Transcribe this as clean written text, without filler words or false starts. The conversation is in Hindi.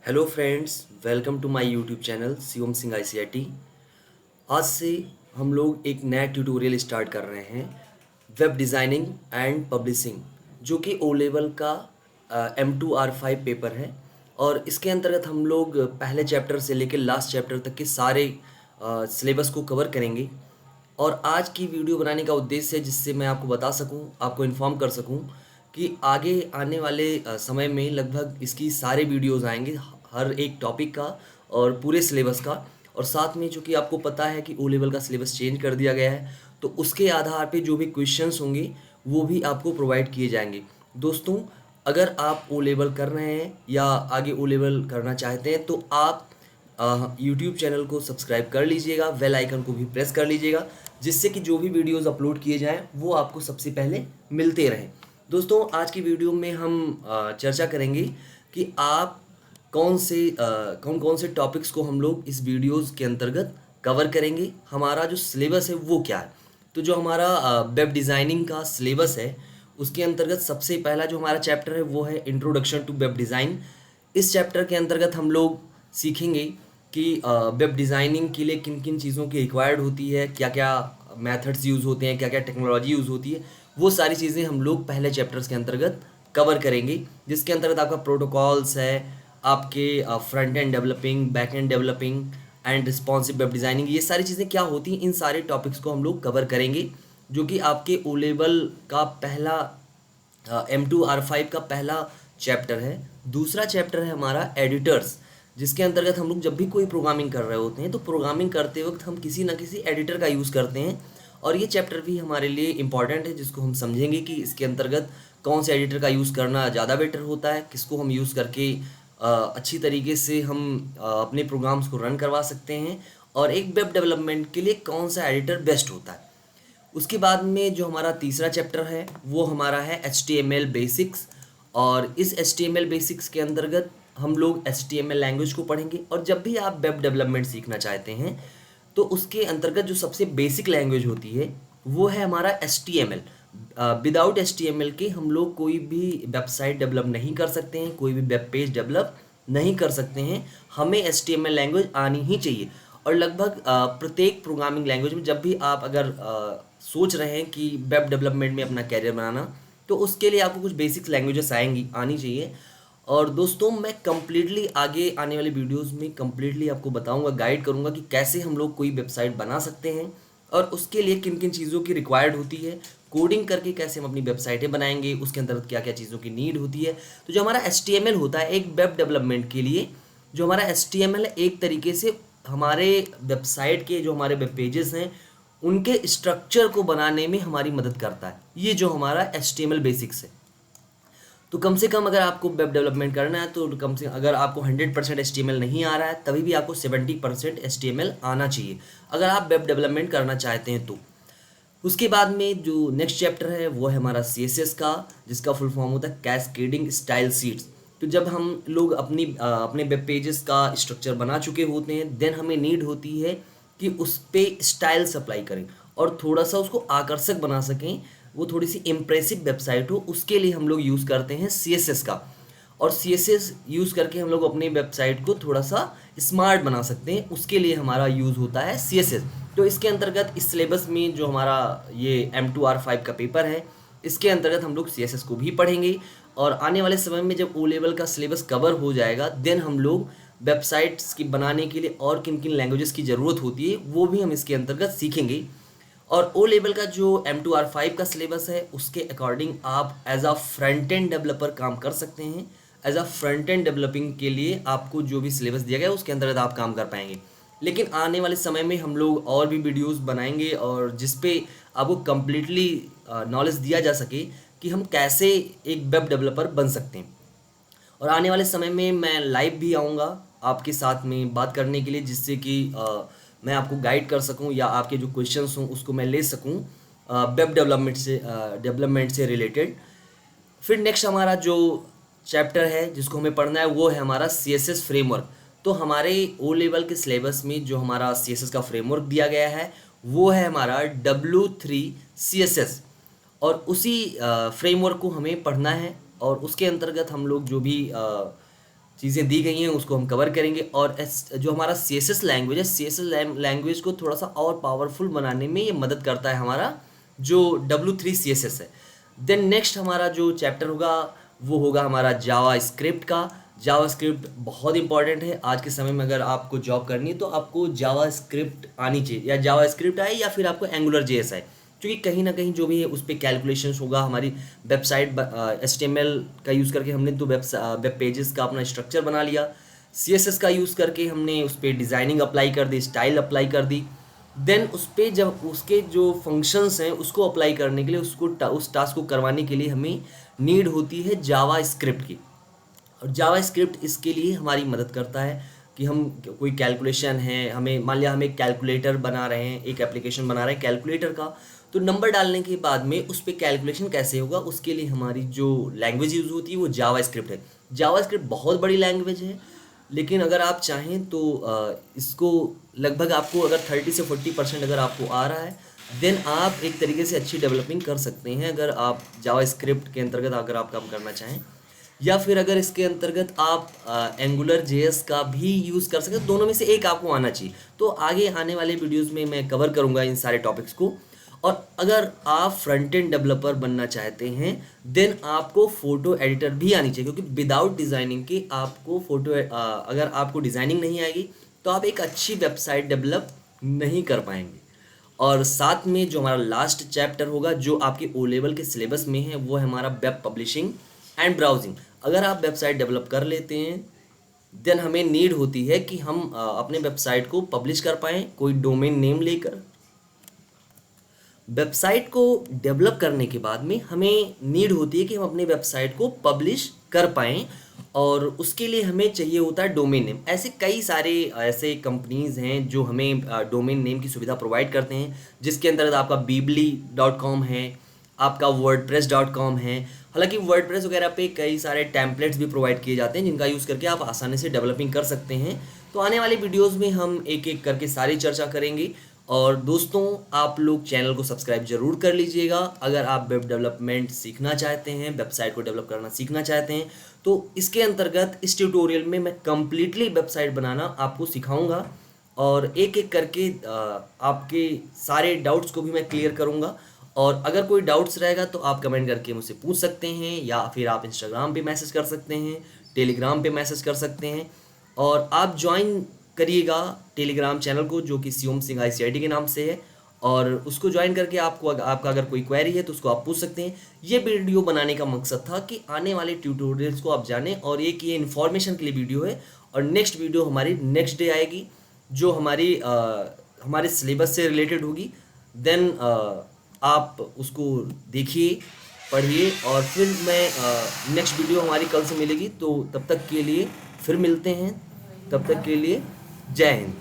Hello friends, welcome to my YouTube channel Shivam Singh ICIT। आज से हम लोग एक नया ट्यूटोरियल स्टार्ट कर रहे हैं, वेब डिज़ाइनिंग एंड पब्लिशिंग, जो कि ओ लेवल का M2R5 पेपर है। और इसके अंतर्गत हम लोग पहले चैप्टर से लेकर लास्ट चैप्टर तक के सारे सिलेबस को कवर करेंगे। और आज की वीडियो बनाने का उद्देश्य है जिससे मैं आपको बता सकूं, आपको इन्फॉर्म कर सकूं कि आगे आने वाले समय में लगभग इसकी सारे वीडियोस आएंगे, हर एक टॉपिक का और पूरे सिलेबस का। और साथ में चूँकि आपको पता है कि ओ लेवल का सिलेबस चेंज कर दिया गया है, तो उसके आधार पे जो भी क्वेश्चंस होंगे वो भी आपको प्रोवाइड किए जाएंगे। दोस्तों, अगर आप ओ लेवल कर रहे हैं या आगे ओ लेवल करना चाहते हैं तो आप यूट्यूब चैनल को सब्सक्राइब कर लीजिएगा, बेल आइकन को भी प्रेस कर लीजिएगा, जिससे कि जो भी वीडियोस अपलोड किए जाएं वो आपको सबसे पहले मिलते रहें। दोस्तों, आज की वीडियो में हम चर्चा करेंगे कि आप कौन कौन से टॉपिक्स को हम लोग इस वीडियोस के अंतर्गत कवर करेंगे, हमारा जो सिलेबस है वो क्या है। तो जो हमारा वेब डिज़ाइनिंग का सिलेबस है उसके अंतर्गत सबसे पहला जो हमारा चैप्टर है वो है इंट्रोडक्शन टू वेब डिज़ाइन। इस चैप्टर के अंतर्गत हम लोग सीखेंगे कि वेब डिज़ाइनिंग के लिए किन किन चीज़ों की रिक्वायर्ड होती है, क्या क्या मेथड्स यूज़ होते हैं, क्या क्या टेक्नोलॉजी यूज़ होती है। वो सारी चीज़ें हम लोग पहले चैप्टर्स के अंतर्गत कवर करेंगे, जिसके अंतर्गत आपका प्रोटोकॉल्स है, आपके front end developing, back and developing and responsive web designing, ये सारी चीज़ें क्या होती हैं, इन सारे टॉपिक्स को हम लोग कवर करेंगे, जो कि आपके ओ लेवल का पहला M2R5 का पहला चैप्टर है। दूसरा चैप्टर है हमारा एडिटर्स, जिसके अंतर्गत हम लोग जब भी कोई प्रोग्रामिंग कर रहे होते हैं तो प्रोग्रामिंग करते वक्त हम किसी ना किसी एडिटर का यूज़ करते हैं। और ये चैप्टर भी हमारे लिए इम्पॉर्टेंट है, जिसको हम समझेंगे कि इसके अंतर्गत कौन से एडिटर का यूज़ करना ज़्यादा बेटर होता है, किसको हम यूज़ करके अच्छी तरीके से हम अपने प्रोग्राम्स को रन करवा सकते हैं, और एक वेब डेवलपमेंट के लिए कौन सा एडिटर बेस्ट होता है। उसके बाद में जो हमारा तीसरा चैप्टर है वो हमारा है HTML बेसिक्स। और इस HTML बेसिक्स के अंतर्गत हम लोग HTML लैंग्वेज को पढ़ेंगे। और जब भी आप वेब डेवलपमेंट सीखना चाहते हैं तो उसके अंतर्गत जो सबसे बेसिक लैंग्वेज होती है वो है हमारा HTML। विदाउट HTML के हम लोग कोई भी वेबसाइट डेवलप नहीं कर सकते हैं, कोई भी वेब पेज डेवलप नहीं कर सकते हैं। हमें HTML लैंग्वेज आनी ही चाहिए। और लगभग प्रत्येक प्रोग्रामिंग लैंग्वेज में जब भी आप अगर सोच रहे हैं कि वेब डेवलपमेंट में अपना कैरियर बनाना, तो उसके लिए आपको कुछ बेसिक लैंग्वेजेस आनी चाहिए। और दोस्तों, मैं कम्प्लीटली आगे आने वाले वीडियोस में कम्प्लीटली आपको बताऊंगा, गाइड करूंगा कि कैसे हम लोग कोई वेबसाइट बना सकते हैं और उसके लिए किन किन चीज़ों की रिक्वायर्ड होती है, कोडिंग करके कैसे हम अपनी वेबसाइटें बनाएंगे, उसके अंतर्गत क्या क्या चीज़ों की नीड होती है। तो जो हमारा HTML होता है एक वेब डेवलपमेंट के लिए, जो हमारा HTML है एक तरीके से हमारे वेबसाइट के जो हमारे वेब पेजेस हैं उनके स्ट्रक्चर को बनाने में हमारी मदद करता है। ये जो हमारा HTML बेसिक्स है। तो कम से कम अगर आपको वेब डेवलपमेंट करना है तो कम से अगर आपको 100% HTML नहीं आ रहा है तभी भी आपको 70% HTML आना चाहिए, अगर आप वेब डेवलपमेंट करना चाहते हैं तो। उसके बाद में जो नेक्स्ट चैप्टर है वो है हमारा CSS का, जिसका फुल फॉर्म होता है कैस्केडिंग स्टाइल शीट्स। तो जब हम लोग अपने वेब पेजेस का स्ट्रक्चर बना चुके होते हैं, देन हमें नीड होती है कि उस पर स्टाइल्स अप्लाई करें और थोड़ा सा उसको आकर्षक बना सकें, वो थोड़ी सी इम्प्रेसिव वेबसाइट हो, उसके लिए हम लोग यूज़ करते हैं CSS का। और CSS यूज़ करके हम लोग अपनी वेबसाइट को थोड़ा सा स्मार्ट बना सकते हैं, उसके लिए हमारा यूज़ होता है CSS। तो इसके अंतर्गत इस सिलेबस में जो हमारा ये M2R5 का पेपर है, इसके अंतर्गत हम लोग CSS को भी पढ़ेंगे। और आने वाले समय में जब ओ लेवल का सिलेबस कवर हो जाएगा, देन हम लोग वेबसाइट्स की बनाने के लिए और किन किन लैंग्वेजेस की ज़रूरत होती है वो भी हम इसके अंतर्गत सीखेंगे। और ओ लेवल का जो M2R5 का सिलेबस है उसके अकॉर्डिंग आप as a front end developer काम कर सकते हैं। As a front end developing के लिए आपको जो भी सिलेबस दिया गया है उसके अंतर्गत आप काम कर पाएंगे। लेकिन आने वाले समय में हम लोग और भी वीडियोस बनाएंगे और जिस पे आपको कम्प्लीटली नॉलेज दिया जा सके कि हम कैसे एक वेब डेवलपर बन सकते हैं। और आने वाले समय में मैं लाइव भी आऊँगा आपके साथ में बात करने के लिए, जिससे कि मैं आपको गाइड कर सकूं या आपके जो क्वेश्चंस हों उसको मैं ले सकूं वेब डेवलपमेंट से रिलेटेड। फिर नेक्स्ट हमारा जो चैप्टर है जिसको हमें पढ़ना है वो है हमारा CSS फ्रेमवर्क। तो हमारे ओ लेवल के सिलेबस में जो हमारा CSS का फ्रेमवर्क दिया गया है वो है हमारा W3 CSS। और उसी फ्रेमवर्क को हमें पढ़ना है और उसके अंतर्गत हम लोग जो भी चीज़ें दी गई हैं उसको हम कवर करेंगे। और जो हमारा CSS लैंग्वेज है, CSS लैंग्वेज को थोड़ा सा और पावरफुल बनाने में ये मदद करता है हमारा जो W3 CSS है। देन नेक्स्ट हमारा जो चैप्टर होगा वो होगा हमारा जावा स्क्रिप्ट का। जावा स्क्रिप्ट बहुत इंपॉर्टेंट है आज के समय में। अगर आपको जॉब करनी है तो आपको जावा स्क्रिप्ट आनी चाहिए, या जावा स्क्रिप्ट आए या फिर आपको एंगुलर JS आए, क्योंकि कहीं ना कहीं जो भी है उस पर कैलकुलेशंस होगा। हमारी वेबसाइट HTML का यूज़ करके हमने तो वेब पेजेस का अपना स्ट्रक्चर बना लिया, CSS का यूज़ करके हमने उस पर डिज़ाइनिंग अप्लाई कर दी, स्टाइल अप्लाई कर दी। देन उस पर जब उसके जो फंक्शंस हैं उसको अप्लाई करने के लिए, उस टास्क को करवाने के लिए हमें नीड होती है जावा स्क्रिप्ट की। और जावा स्क्रिप्ट इसके लिए हमारी मदद करता है कि हम कोई कैलकुलेशन है, हमें मान लिया हम एक कैलकुलेटर बना रहे हैं, एक एप्लीकेशन बना रहे हैं कैलकुलेटर का, तो नंबर डालने के बाद में उस पर कैलकुलेशन कैसे होगा उसके लिए हमारी जो लैंग्वेज यूज़ होती है वो जावा स्क्रिप्ट है। जावा स्क्रिप्ट बहुत बड़ी लैंग्वेज है, लेकिन अगर आप चाहें तो इसको लगभग आपको अगर 30 से 40% अगर आपको आ रहा है, देन आप एक तरीके से अच्छी डेवलपिंग कर सकते हैं अगर आप जावा स्क्रिप्ट के अंतर्गत अगर आप काम करना चाहें। या फिर अगर इसके अंतर्गत आप एंगुलर JS का भी यूज़ कर सकते हैं, दोनों में से एक आपको आना चाहिए। तो आगे आने वाले वीडियोस में मैं कवर करूंगा इन सारे टॉपिक्स को। और अगर आप फ्रंट एंड डेवलपर बनना चाहते हैं देन आपको फ़ोटो एडिटर भी आनी चाहिए, क्योंकि विदाउट डिज़ाइनिंग के आपको अगर आपको डिज़ाइनिंग नहीं आएगी तो आप एक अच्छी वेबसाइट डेवलप नहीं कर पाएंगे। और साथ में जो हमारा लास्ट चैप्टर होगा जो आपके O लेवल के सिलेबस में है वो है हमारा वेब पब्लिशिंग एंड ब्राउजिंग। अगर आप वेबसाइट डेवलप कर लेते हैं देन हमें नीड होती है कि हम अपने वेबसाइट को पब्लिश कर पाएँ कोई डोमेन नेम लेकर। वेबसाइट को डेवलप करने के बाद में हमें नीड होती है कि हम अपने वेबसाइट को पब्लिश कर पाएँ, और उसके लिए हमें चाहिए होता है डोमेन नेम। ऐसे कई सारे ऐसे कंपनीज़ हैं जो हमें डोमेन नेम की सुविधा प्रोवाइड करते हैं, जिसके अंतर्गत आपका Weebly.com है, आपका WordPress.com है। हालांकि WordPress वगैरह पे कई सारे टेम्पलेट्स भी प्रोवाइड किए जाते हैं जिनका यूज़ करके आप आसानी से डेवलपिंग कर सकते हैं। तो आने वाले वीडियोज़ में हम एक एक करके सारी चर्चा करेंगे। और दोस्तों आप लोग चैनल को सब्सक्राइब जरूर कर लीजिएगा अगर आप वेब डेवलपमेंट सीखना चाहते हैं, वेबसाइट को डेवलप करना सीखना चाहते हैं। तो इसके अंतर्गत इस ट्यूटोरियल में मैं कम्प्लीटली वेबसाइट बनाना आपको सिखाऊंगा और एक एक करके आपके सारे डाउट्स को भी मैं क्लियर करूंगा। और अगर कोई डाउट्स रहेगा तो आप कमेंट करके मुझसे पूछ सकते हैं, या फिर आप इंस्टाग्राम पे मैसेज कर सकते हैं, टेलीग्राम पे मैसेज कर सकते हैं। और आप ज्वाइन करिएगा टेलीग्राम चैनल को जो कि शिवम सिंह ICIT के नाम से है, और उसको ज्वाइन करके आपका अगर कोई क्वेरी है तो उसको आप पूछ सकते हैं। ये वीडियो बनाने का मकसद था कि आने वाले ट्यूटोरियल्स को आप जानें, और एक ये इन्फॉर्मेशन के लिए वीडियो है। और नेक्स्ट वीडियो हमारी नेक्स्ट डे आएगी जो हमारे सिलेबस से रिलेटेड होगी। देन आप उसको देखिए, पढ़िए, और फिर मैं नेक्स्ट वीडियो हमारी कल से मिलेगी। तो तब तक के लिए फिर मिलते हैं, तब तक के लिए जय हिंद।